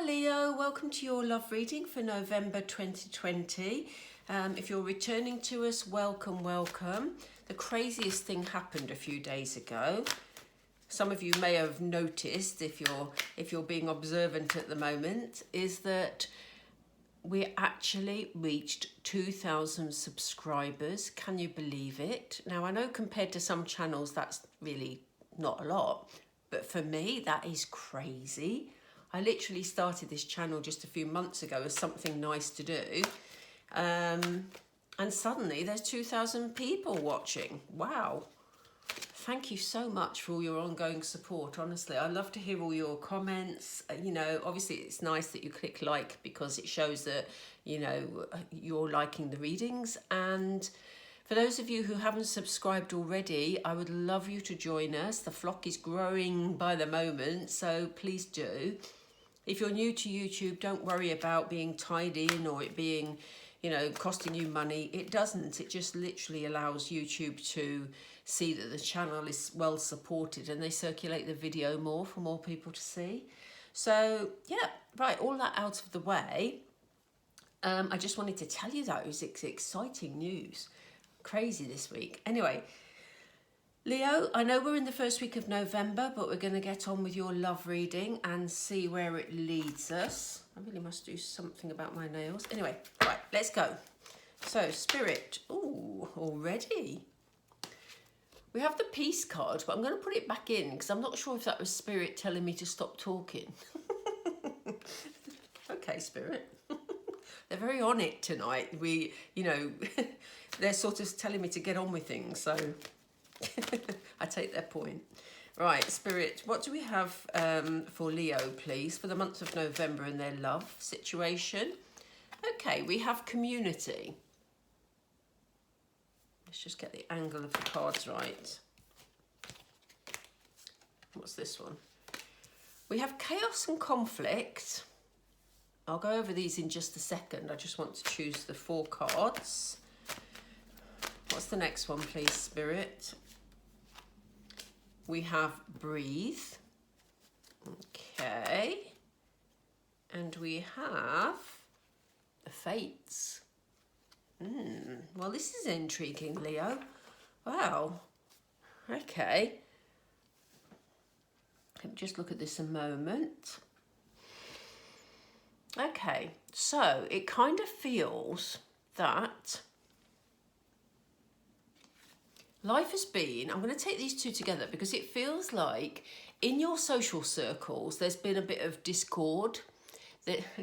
Leo, welcome to your love reading for November 2020. If you're returning to us, welcome. The craziest thing happened a few days ago. Some of you may have noticed, if you're being observant at the moment, is that we actually reached 2,000 subscribers. Can you believe it? Now, I know compared to some channels that's really not a lot, but for me that is crazy. I literally started this channel just a few months ago as something nice to do, and suddenly there's 2,000 people watching. Wow. Thank you so much for all your ongoing support. Honestly, I love to hear all your comments. You know, obviously it's nice that you click like because it shows that, you know, you're liking the readings. And for those of you who haven't subscribed already, I would love you to join us. The flock is growing by the moment, so please do. If you're new to YouTube, don't worry about being tied in or it being, you know, costing you money. It doesn't. It just literally allows YouTube to see that the channel is well supported and they circulate the video more for more people to see. So, yeah, right, all that out of the way. I just wanted to tell you that. It was exciting news. Crazy this week. Anyway, Leo, I know we're in the first week of November, but we're going to get on with your love reading and see where it leads us. I really must do something about my nails. Anyway, right, let's go. So, Spirit. Ooh, already. We have the Peace card, but I'm going to put it back in because I'm not sure if that was Spirit telling me to stop talking. Okay, Spirit. They're very on it tonight. They're sort of telling me to get on with things, so I take their point. Right, Spirit, what do we have for Leo, please, for the month of November in their love situation? Okay, we have community. Let's just get the angle of the cards right. What's this one? We have chaos and conflict. I'll go over these in just a second. I just want to choose the 4 cards. What's the next one, please, Spirit? We have breathe. Okay. And we have the fates. Well, this is intriguing, Leo. Wow. Okay. Let me just look at this a moment. Okay, so it kind of feels that life has been, I'm going to take these two together because it feels like in your social circles there's been a bit of discord.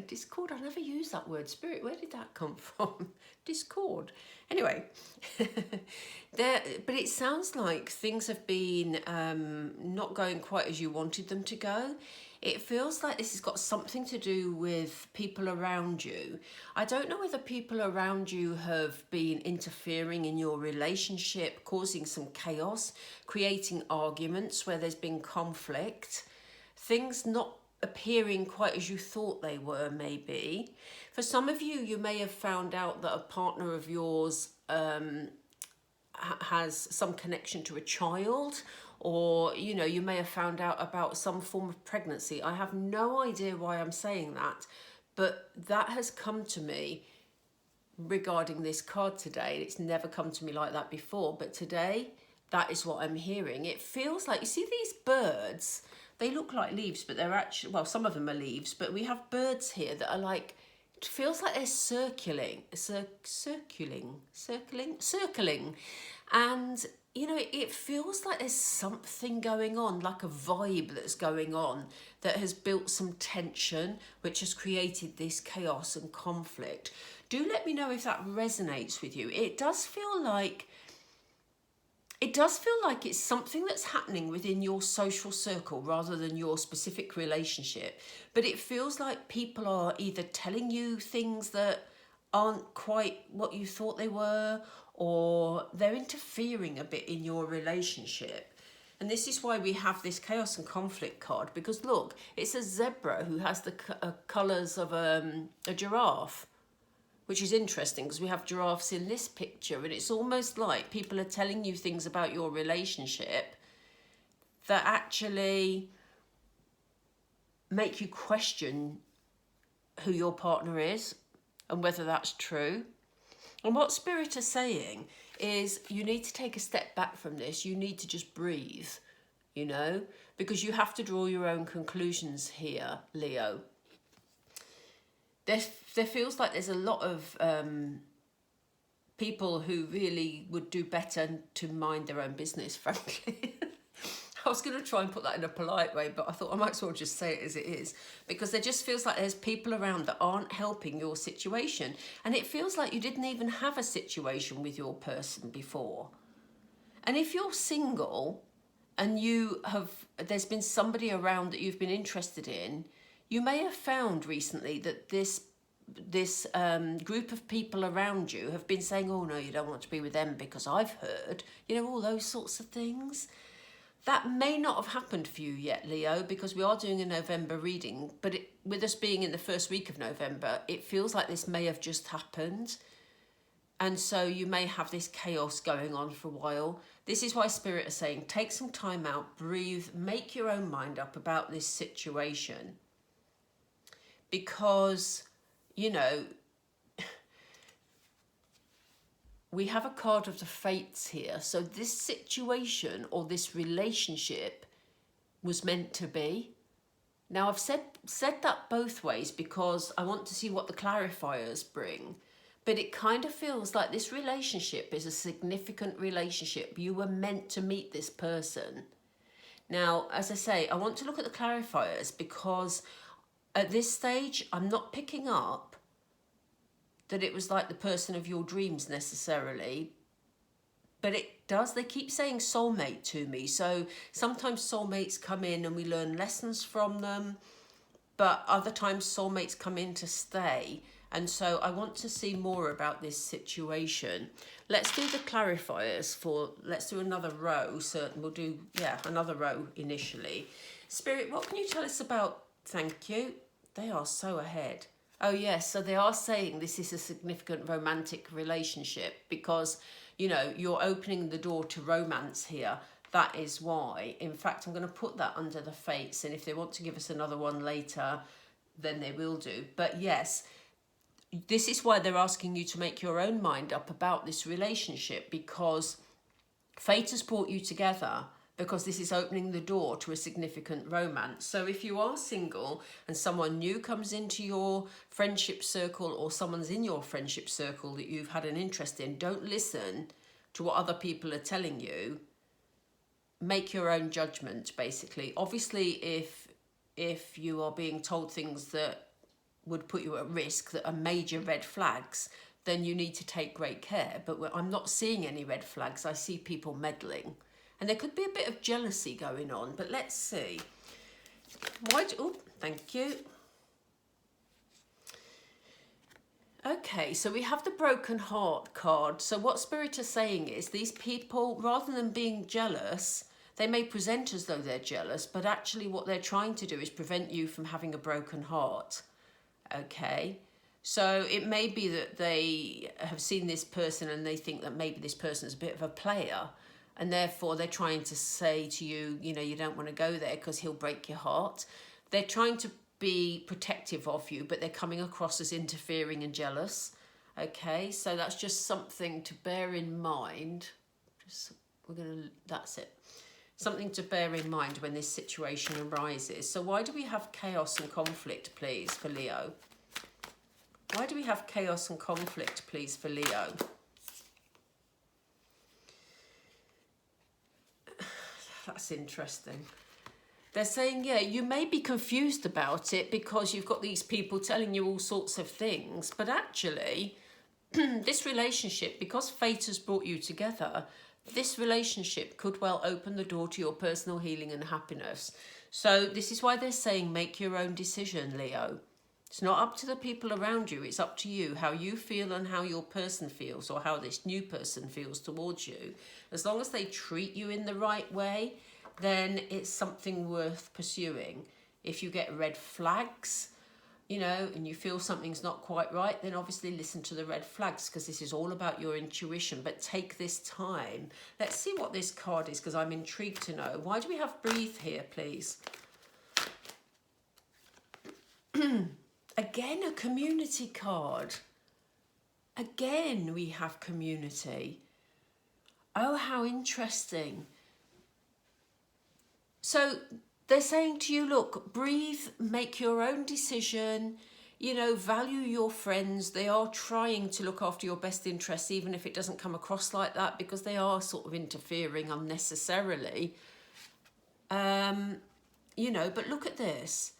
Discord, I never use that word. Spirit, where did that come from? Discord. Anyway, but it sounds like things have been not going quite as you wanted them to go. It feels like this has got something to do with people around you. I don't know whether people around you have been interfering in your relationship, causing some chaos, creating arguments where there's been conflict, things not appearing quite as you thought they were, maybe. For some of you, you may have found out that a partner of yours has some connection to a child, or you may have found out about some form of pregnancy. I have no idea why I'm saying that, but that has come to me regarding this card today. It's never come to me like that before, but today that is what I'm hearing. It feels like, you see these birds, they look like leaves, but they're actually, well, some of them are leaves, but we have birds here that are like, it feels like they're circling. And, it feels like there's something going on, like a vibe that's going on that has built some tension, which has created this chaos and conflict. Do let me know if that resonates with you. It does feel like it's something that's happening within your social circle rather than your specific relationship. But it feels like people are either telling you things that aren't quite what you thought they were, or they're interfering a bit in your relationship. And this is why we have this chaos and conflict card, because look, it's a zebra who has the colours of a giraffe, which is interesting because we have giraffes in this picture, and it's almost like people are telling you things about your relationship that actually make you question who your partner is and whether that's true. And what Spirit is saying is you need to take a step back from this. You need to just breathe, you know, because you have to draw your own conclusions here, Leo. There feels like there's a lot of people who really would do better to mind their own business, frankly. I was going to try and put that in a polite way, but I thought I might as well just say it as it is, because there just feels like there's people around that aren't helping your situation. And it feels like you didn't even have a situation with your person before. And if you're single and there's been somebody around that you've been interested in, you may have found recently that this group of people around you have been saying, oh no, you don't want to be with them because I've heard, you know, all those sorts of things. That may not have happened for you yet, Leo, because we are doing a November reading, but with us being in the first week of November, it feels like this may have just happened. And so you may have this chaos going on for a while. This is why Spirit is saying, take some time out, breathe, make your own mind up about this situation. Because, you know, we have a card of the fates here. So this situation or this relationship was meant to be. Now, I've said that both ways because I want to see what the clarifiers bring. But it kind of feels like this relationship is a significant relationship. You were meant to meet this person. Now, as I say, I want to look at the clarifiers because at this stage, I'm not picking up that it was like the person of your dreams necessarily, but it does. They keep saying soulmate to me. So sometimes soulmates come in and we learn lessons from them, but other times soulmates come in to stay. And so I want to see more about this situation. Let's do the clarifiers let's do another row. So we'll do, another row initially. Spirit, what can you tell us about, thank you. They are so ahead. Oh yes, so they are saying this is a significant romantic relationship because, you know, you're opening the door to romance here. That is why. In fact, I'm going to put that under the fates, and if they want to give us another one later, then they will do. But yes, this is why they're asking you to make your own mind up about this relationship, because fate has brought you together, because this is opening the door to a significant romance. So if you are single and someone new comes into your friendship circle, or someone's in your friendship circle that you've had an interest in, don't listen to what other people are telling you. Make your own judgment, basically. Obviously, if you are being told things that would put you at risk, that are major red flags, then you need to take great care. But I'm not seeing any red flags. I see people meddling. And there could be a bit of jealousy going on, but let's see. Thank you. Okay, so we have the broken heart card. So what Spirit is saying is these people, rather than being jealous, they may present as though they're jealous, but actually what they're trying to do is prevent you from having a broken heart. Okay, so it may be that they have seen this person and they think that maybe this person is a bit of a player, and therefore they're trying to say to you, you know, you don't want to go there because he'll break your heart. They're trying to be protective of you, but they're coming across as interfering and jealous. Okay, so that's just something to bear in mind. That's it. Something to bear in mind when this situation arises. So why do we have chaos and conflict, please, for Leo? Why do we have chaos and conflict, please, for Leo? That's interesting. They're saying, yeah, you may be confused about it because you've got these people telling you all sorts of things, but actually, this relationship, because fate has brought you together, this relationship could well open the door to your personal healing and happiness. So this is why they're saying make your own decision, Leo. It's not up to the people around you. It's up to you, how you feel and how your person feels, or how this new person feels towards you. As long as they treat you in the right way, then it's something worth pursuing. If you get red flags, you know, and you feel something's not quite right, then obviously listen to the red flags, because this is all about your intuition. But take this time. Let's see what this card is, because I'm intrigued to know. Why do we have breathe here, please? Again, a community card. Again, we have community. Oh, how interesting. So they're saying to you, look, breathe, make your own decision, you know, value your friends. They are trying to look after your best interests, even if it doesn't come across like that, because they are sort of interfering unnecessarily. You know, but look at this.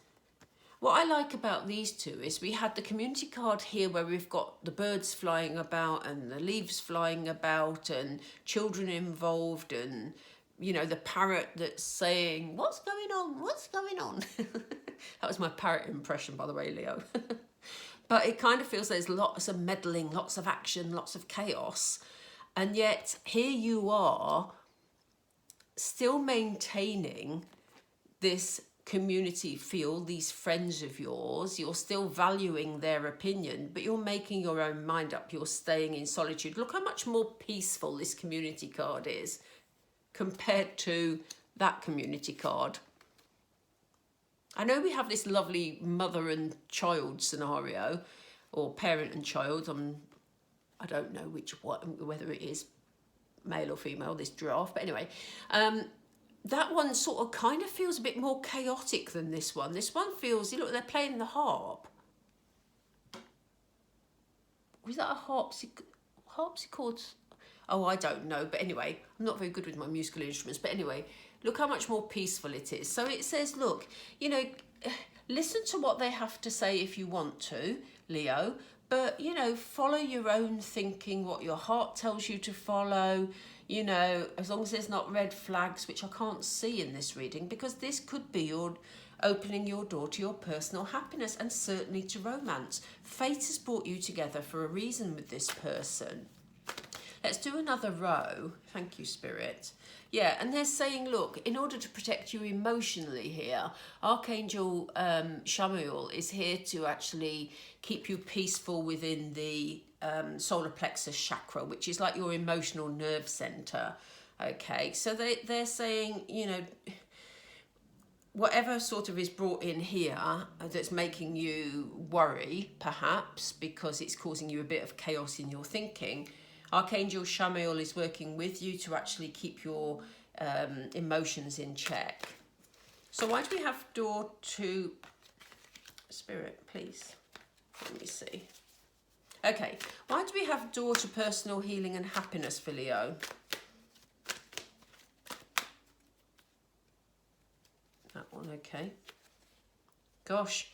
What I like about these two is we had the community card here where we've got the birds flying about and the leaves flying about and children involved and, you know, the parrot that's saying, what's going on? What's going on? That was my parrot impression, by the way, Leo. But it kind of feels there's lots of meddling, lots of action, lots of chaos. And yet here you are still maintaining this community feel, these friends of yours. You're still valuing their opinion, but you're making your own mind up. You're staying in solitude. Look how much more peaceful this community card is compared to that community card. I know we have this lovely mother and child scenario, or parent and child. I don't know whether it is male or female, this giraffe, but anyway. That one sort of kind of feels a bit more chaotic than this one. This one feels, you know, they're playing the harp. Was that a harpsichord? Oh, I don't know. But anyway, I'm not very good with my musical instruments. But anyway, look how much more peaceful it is. So it says, look, you know, listen to what they have to say if you want to, Leo. But, you know, follow your own thinking, what your heart tells you to follow. You know, as long as there's not red flags, which I can't see in this reading, because this could be your opening your door to your personal happiness and certainly to romance. Fate has brought you together for a reason with this person. Let's do another row. Thank you, Spirit. Yeah, and they're saying, look, in order to protect you emotionally here, Archangel Michael is here to actually keep you peaceful within the solar plexus chakra, which is like your emotional nerve center. Okay, so they're saying, you know, whatever sort of is brought in here that's making you worry, perhaps, because it's causing you a bit of chaos in your thinking, Archangel Michael is working with you to actually keep your emotions in check. So why do we have door to Spirit, please? Let me see. Okay, why do we have door to personal healing and happiness for Leo? That one, okay. Gosh.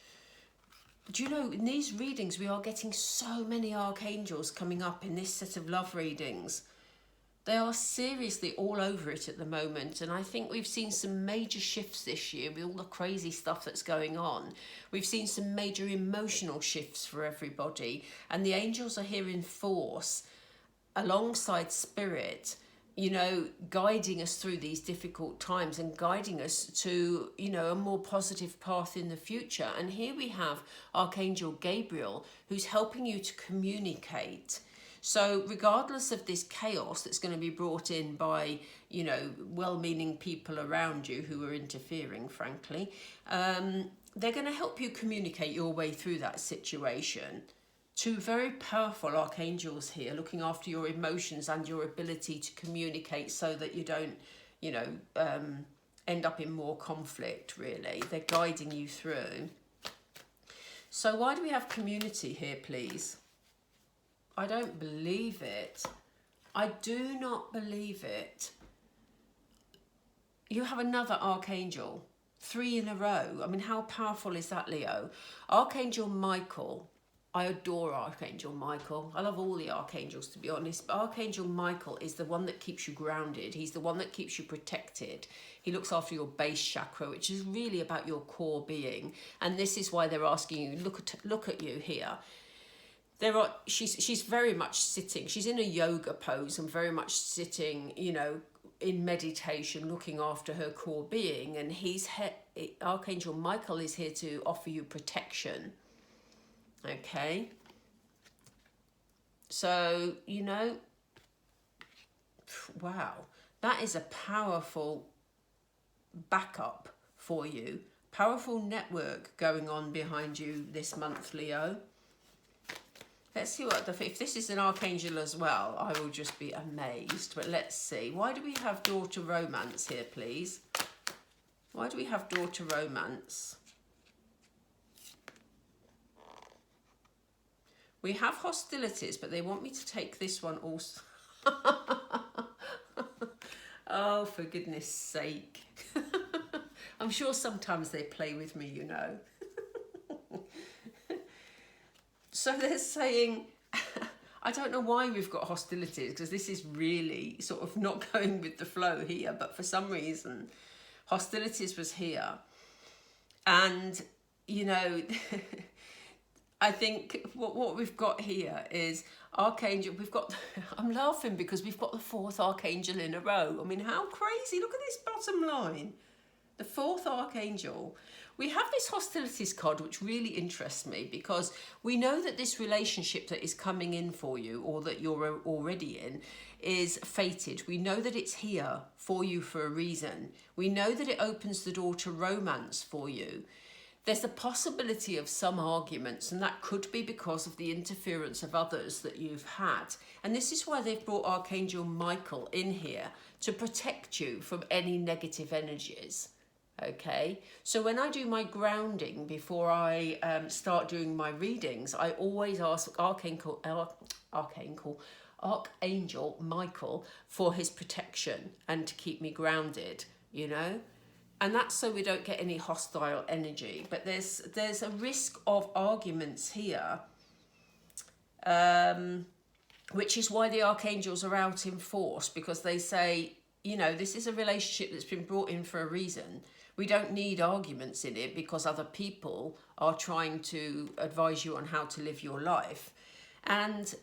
Do you know, in these readings, we are getting so many archangels coming up in this set of love readings. They are seriously all over it at the moment. And I think we've seen some major shifts this year with all the crazy stuff that's going on. We've seen some major emotional shifts for everybody. And the angels are here in force, alongside Spirit, you know, guiding us through these difficult times and guiding us to, you know, a more positive path in the future. And here we have Archangel Gabriel, who's helping you to communicate. So regardless of this chaos that's going to be brought in by, you know, well-meaning people around you who are interfering, frankly, they're going to help you communicate your way through that situation. Two very powerful archangels here looking after your emotions and your ability to communicate so that you don't, you know, end up in more conflict, really. They're guiding you through. So why do we have community here, please? I don't believe it. I do not believe it. You have another archangel, 3 in a row. I mean, how powerful is that, Leo? Archangel Michael. I adore Archangel Michael. I love all the archangels, to be honest. But Archangel Michael is the one that keeps you grounded. He's the one that keeps you protected. He looks after your base chakra, which is really about your core being. And this is why they're asking you, look at you here. She's very much sitting. She's in a yoga pose and very much sitting, you know, in meditation, looking after her core being. And Archangel Michael is here to offer you protection. Okay, so, you know, wow, that is a powerful backup for you, Powerful network going on behind you this month, Leo. Let's see what if this is an archangel as well, I will just be amazed. But let's see. Why do we have daughter romance here, please? Why do we have daughter romance? We have hostilities, but they want me to take this one also. Oh, for goodness sake. I'm sure sometimes they play with me, you know. So they're saying, I don't know why we've got hostilities, because this is really sort of not going with the flow here, but for some reason, hostilities was here. And, you know, I think what we've got here is Archangel, I'm laughing because we've got the 4th Archangel in a row. I mean, how crazy, look at this bottom line. The 4th Archangel. We have this hostilities card, which really interests me, because we know that this relationship that is coming in for you, or that you're already in, is fated. We know that it's here for you for a reason. We know that it opens the door to romance for you. There's a possibility of some arguments, and that could be because of the interference of others that you've had. And this is why they've brought Archangel Michael in here, to protect you from any negative energies. Okay, so when I do my grounding before I start doing my readings, I always ask Archangel Michael for his protection and to keep me grounded, you know. And that's so we don't get any hostile energy. But there's a risk of arguments here, which is why the archangels are out in force, because they say, you know, this is a relationship that's been brought in for a reason. We don't need arguments in it because other people are trying to advise you on how to live your life. And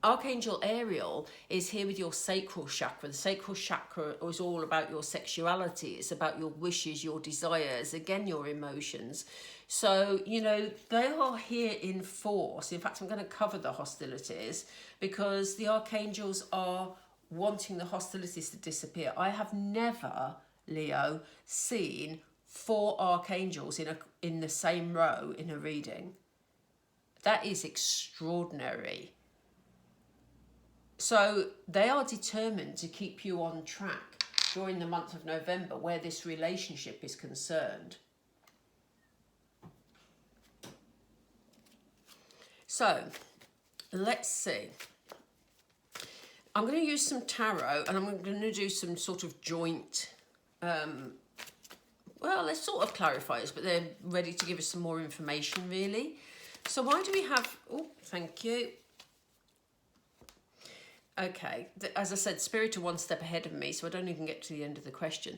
Archangel Ariel is here with your sacral chakra. The sacral chakra is all about your sexuality. It's about your wishes, your desires, again, your emotions. So, you know, they are here in force. In fact, I'm going to cover the hostilities because the archangels are wanting the hostilities to disappear. I have never, Leo, seen 4 archangels in the same row in a reading. That is extraordinary. So they are determined to keep you on track during the month of November where this relationship is concerned. So let's see. I'm going to use some tarot and I'm going to do some sort of joint, well, they're sort of clarifiers, but they're ready to give us some more information, really. So why do we have, oh, thank you. Okay, as I said, Spirit are one step ahead of me, so I don't even get to the end of the question.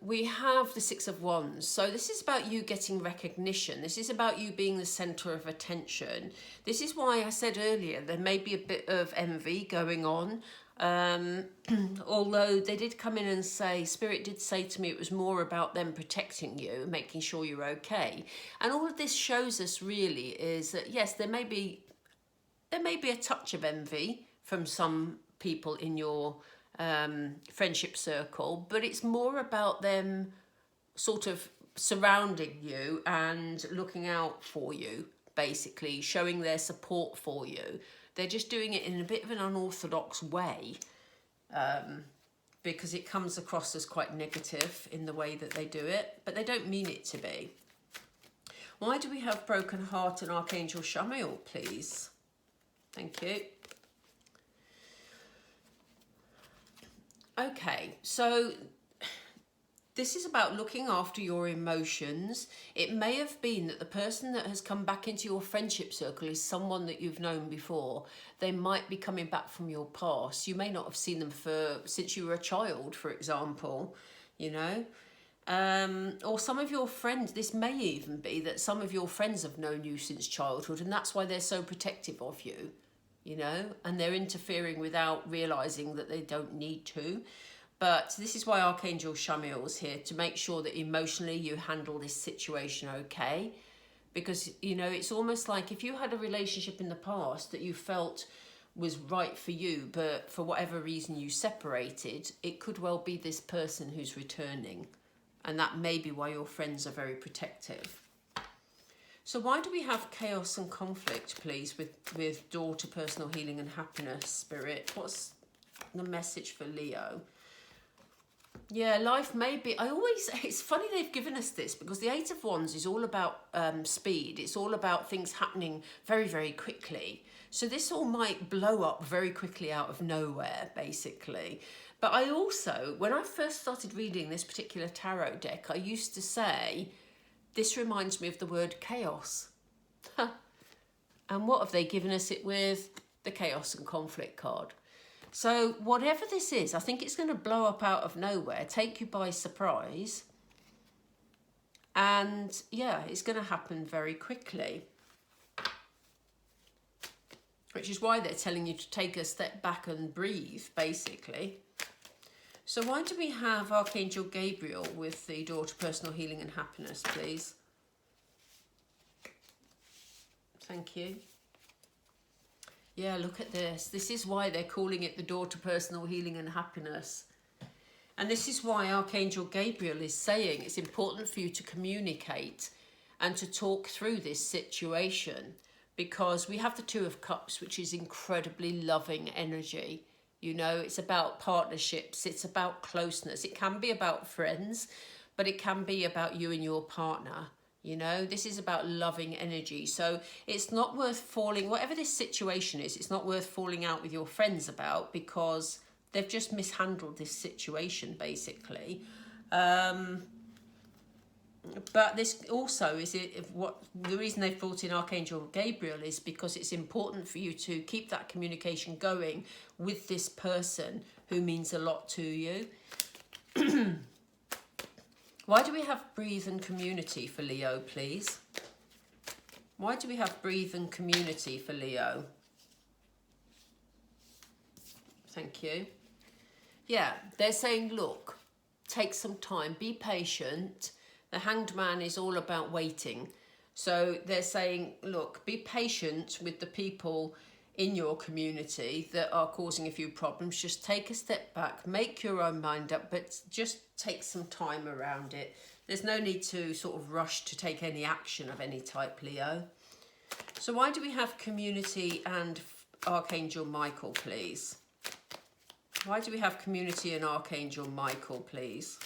We have the 6 of Wands. So this is about you getting recognition. This is about you being the centre of attention. This is why I said earlier there may be a bit of envy going on. Although they did come in and say, Spirit did say to me it was more about them protecting you and making sure you're okay. And all of this shows us really is that, yes, there may be a touch of envy from some people in your friendship circle, but it's more about them sort of surrounding you and looking out for you, basically showing their support for you. They're just doing it in a bit of an unorthodox way, because it comes across as quite negative in the way that they do it, but they don't mean it to be. Why do we have Broken Heart and Archangel Michael, please? Thank you. Okay, so this is about looking after your emotions. It may have been that the person that has come back into your friendship circle is someone that you've known before. They might be coming back from your past. You may not have seen them since you were a child, for example, you know. Or some of your friends, this may even be that some of your friends have known you since childhood and that's why they're so protective of you. You know, and they're interfering without realising that they don't need to. But this is why Archangel Michael is here, to make sure that emotionally you handle this situation okay. Because, you know, it's almost like if you had a relationship in the past that you felt was right for you, but for whatever reason you separated, it could well be this person who's returning. And that may be why your friends are very protective. So why do we have chaos and conflict, please, with daughter, personal healing and happiness, Spirit? What's the message for Leo? Yeah, life may be... It's funny they've given us this, because the Eight of Wands is all about speed. It's all about things happening very, very quickly. So this all might blow up very quickly out of nowhere, basically. But I also, when I first started reading this particular tarot deck, I used to say, this reminds me of the word chaos. And what have they given us it with? The chaos and conflict card. So whatever this is, I think it's going to blow up out of nowhere, take you by surprise. And yeah, it's going to happen very quickly. Which is why they're telling you to take a step back and breathe, basically. So why do we have Archangel Gabriel with the daughter, personal healing and happiness, please? Thank you. Yeah, look at this. This is why they're calling it the daughter, personal healing and happiness. And this is why Archangel Gabriel is saying it's important for you to communicate and to talk through this situation, because we have the Two of Cups, which is incredibly loving energy. You know, it's about partnerships, it's about closeness. It can be about friends, but it can be about you and your partner. You know, this is about loving energy. So it's not worth falling, whatever this situation is, it's not worth falling out with your friends about, because they've just mishandled this situation, basically. But this also is the reason they've brought in Archangel Gabriel is because it's important for you to keep that communication going with this person who means a lot to you. Why do we have breathe and community for Leo, please? Why do we have breathe and community for Leo? Thank you. Yeah, they're saying, look, take some time, be patient. The Hanged Man is all about waiting. So they're saying, look, be patient with the people in your community that are causing a few problems. Just take a step back, make your own mind up, but just take some time around it. There's no need to sort of rush to take any action of any type, Leo. So why do we have community and Archangel Michael, please? Why do we have community and Archangel Michael, please?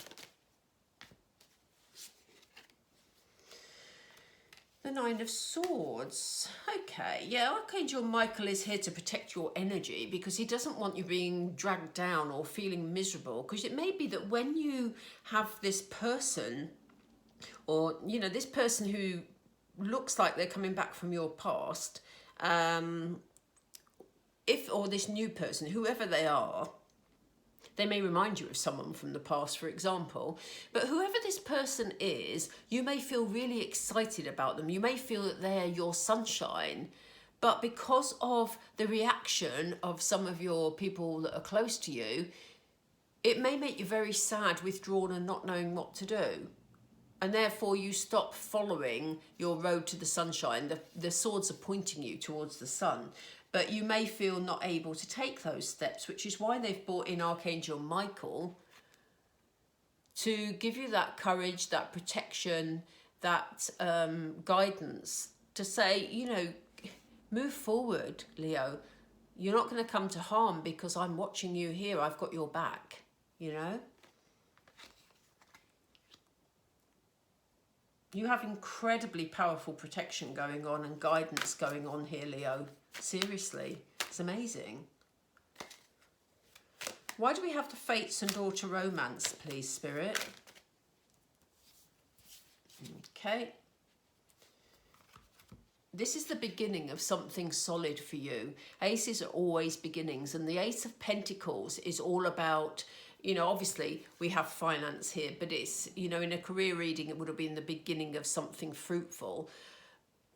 The Nine of Swords. Okay, yeah, Archangel Michael is here to protect your energy, because he doesn't want you being dragged down or feeling miserable. Because it may be that when you have this person, or, you know, this person who looks like they're coming back from your past, or this new person, whoever they are, they may remind you of someone from the past, for example. But whoever this person is, you may feel really excited about them. You may feel that they're your sunshine. But because of the reaction of some of your people that are close to you, it may make you very sad, withdrawn and not knowing what to do. And therefore you stop following your road to the sunshine. The swords are pointing you towards the sun. But you may feel not able to take those steps, which is why they've brought in Archangel Michael to give you that courage, that protection, that guidance to say, you know, move forward, Leo. You're not going to come to harm because I'm watching you here. I've got your back, you know. You have incredibly powerful protection going on and guidance going on here, Leo. Seriously, it's amazing. Why do we have the Fates and Daughter Romance, please, Spirit? Okay. This is the beginning of something solid for you. Aces are always beginnings, and the Ace of Pentacles is all about, you know, obviously we have finance here, but it's, you know, in a career reading, it would have been the beginning of something fruitful.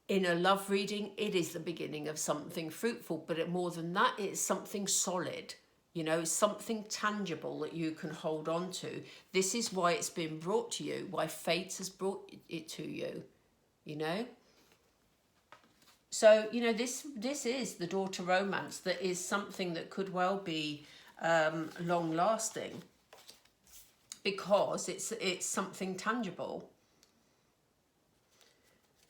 In a love reading, it is the beginning of something fruitful, but more than that, it's something solid. You know, something tangible that you can hold on to. This is why it's been brought to you, why fate has brought it to you, you know. So, you know, this is the Daughter Romance that is something that could well be long-lasting. because it's something tangible.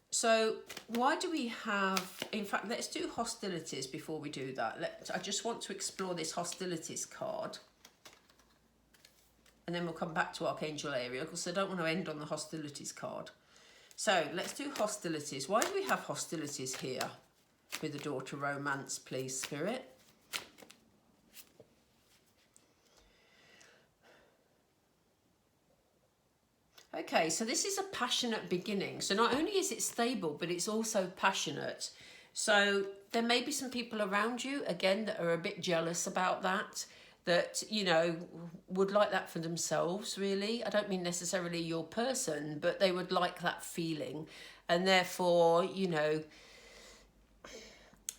So why do we have, in fact, let's do hostilities before we do that. I just want to explore this hostilities card. And then we'll come back to Archangel Ariel, because I don't want to end on the hostilities card. So let's do hostilities. Why do we have hostilities here with the Daughter Romance, please, Spirit? Okay, so this is a passionate beginning. So not only is it stable, but it's also passionate. So there may be some people around you, again, that are a bit jealous about that, you know, would like that for themselves, really. I don't mean necessarily your person, but they would like that feeling. And therefore, you know,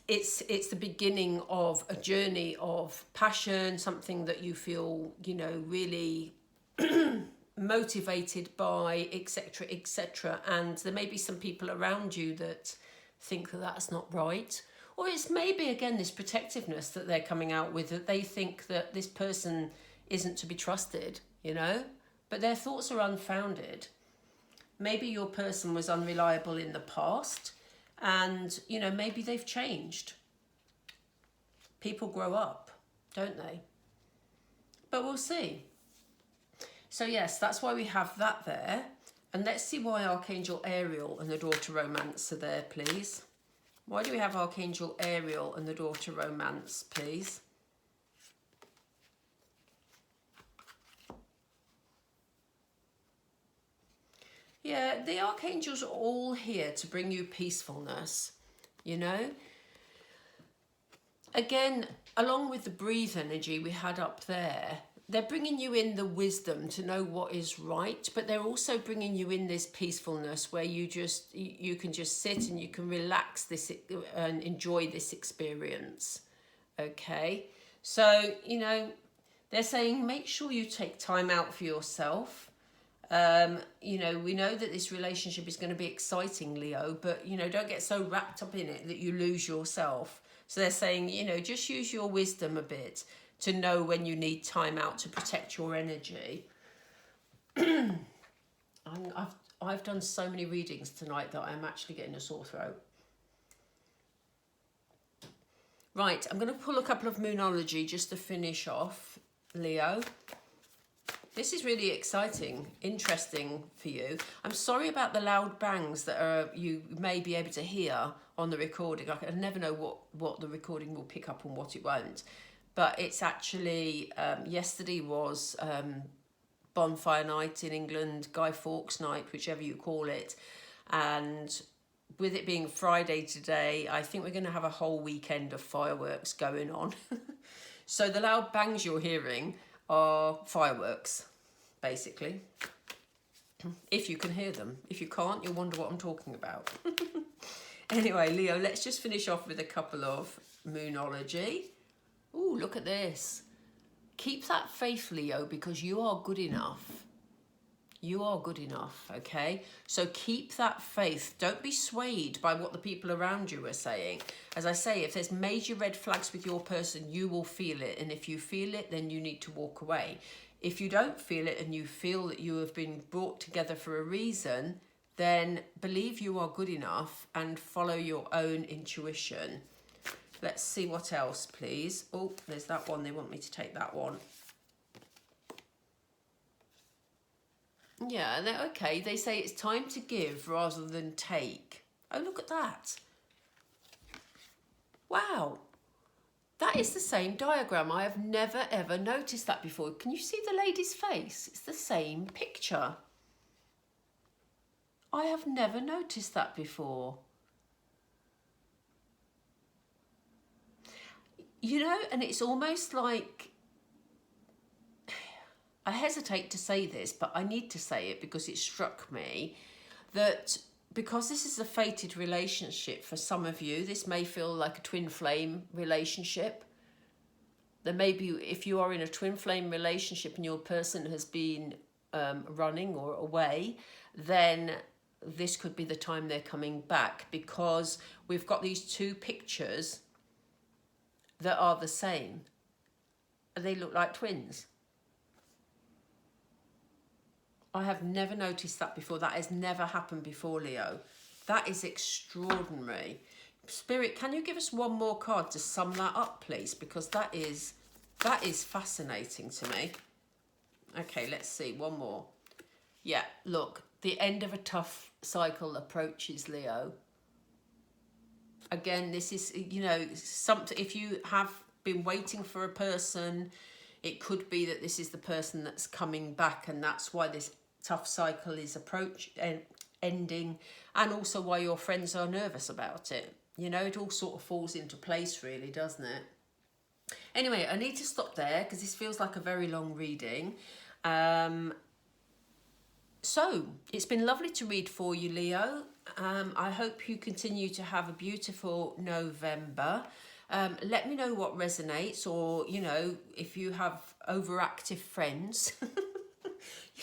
it's the beginning of a journey of passion, something that you feel, you know, really motivated by, etc., etc. And there may be some people around you that think that that's not right. Or it's maybe, again, this protectiveness that they're coming out with, that they think that this person isn't to be trusted, you know, but their thoughts are unfounded. Maybe your person was unreliable in the past, and, you know, maybe they've changed. People grow up, don't they? But we'll see. So yes, that's why we have that there. And let's see why Archangel Ariel and the Daughter Romance are there, please. Why do we have Archangel Ariel and the Daughter Romance, please? Yeah, the archangels are all here to bring you peacefulness, you know? Again, along with the breathe energy we had up there, they're bringing you in the wisdom to know what is right, but they're also bringing you in this peacefulness where you can just sit and you can relax this and enjoy this experience. Okay, so, you know, they're saying make sure you take time out for yourself. You know, we know that this relationship is going to be exciting, Leo, but, you know, don't get so wrapped up in it that you lose yourself. So they're saying, you know, just use your wisdom a bit to know when you need time out to protect your energy. I've done so many readings tonight that I'm actually getting a sore throat. Right, I'm going to pull a couple of Moonology just to finish off, Leo. This is really exciting, interesting for you. I'm sorry about the loud bangs that you may be able to hear on the recording. I never know what the recording will pick up and what it won't. But it's actually, yesterday was bonfire night in England, Guy Fawkes night, whichever you call it. And with it being Friday today, I think we're going to have a whole weekend of fireworks going on. So the loud bangs you're hearing are fireworks, basically. If you can hear them. If you can't, you'll wonder what I'm talking about. Anyway, Leo, let's just finish off with a couple of Moonology. Ooh, look at this. Keep that faith, Leo, because you are good enough. You are good enough, okay? So keep that faith. Don't be swayed by what the people around you are saying. As I say, if there's major red flags with your person, you will feel it. And if you feel it, then you need to walk away. If you don't feel it and you feel that you have been brought together for a reason, then believe you are good enough and follow your own intuition. Let's see what else, please. Oh, there's that one. They want me to take that one. Yeah, okay. They say it's time to give rather than take. Oh, look at that. Wow. That is the same diagram. I have never, ever noticed that before. Can you see the lady's face? It's the same picture. I have never noticed that before. You know, and it's almost like, I hesitate to say this, but I need to say it because it struck me that because this is a fated relationship for some of you, this may feel like a twin flame relationship. There may be, if you are in a twin flame relationship and your person has been running or away, then this could be the time they're coming back, because we've got these two pictures that are the same. They look like twins. I have never noticed that before. That has never happened before, Leo. That is extraordinary. Spirit, can you give us one more card to sum that up, please? Because that is fascinating to me. Okay, let's see. One more. Yeah, look, the end of a tough cycle approaches, Leo. Again, this is, you know, something, if you have been waiting for a person, it could be that this is the person that's coming back, and that's why this tough cycle is ending, and also why your friends are nervous about it. You know, it all sort of falls into place, really, doesn't it? Anyway, I need to stop there because this feels like a very long reading. So, it's been lovely to read for you, Leo. I hope you continue to have a beautiful November. Let me know what resonates, or, you know, if you have overactive friends,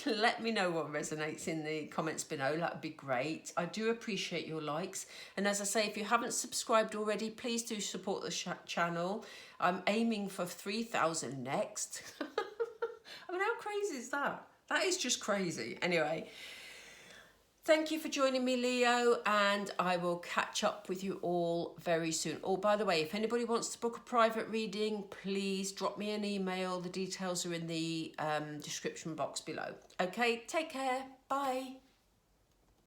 let me know what resonates in the comments below. That would be great. I do appreciate your likes. And as I say, if you haven't subscribed already, please do support the channel. I'm aiming for 3,000 next. I mean, how crazy is that? That is just crazy. Anyway, thank you for joining me, Leo, and I will catch up with you all very soon. Oh, by the way, if anybody wants to book a private reading, please drop me an email. The details are in the description box below. Okay, take care. Bye.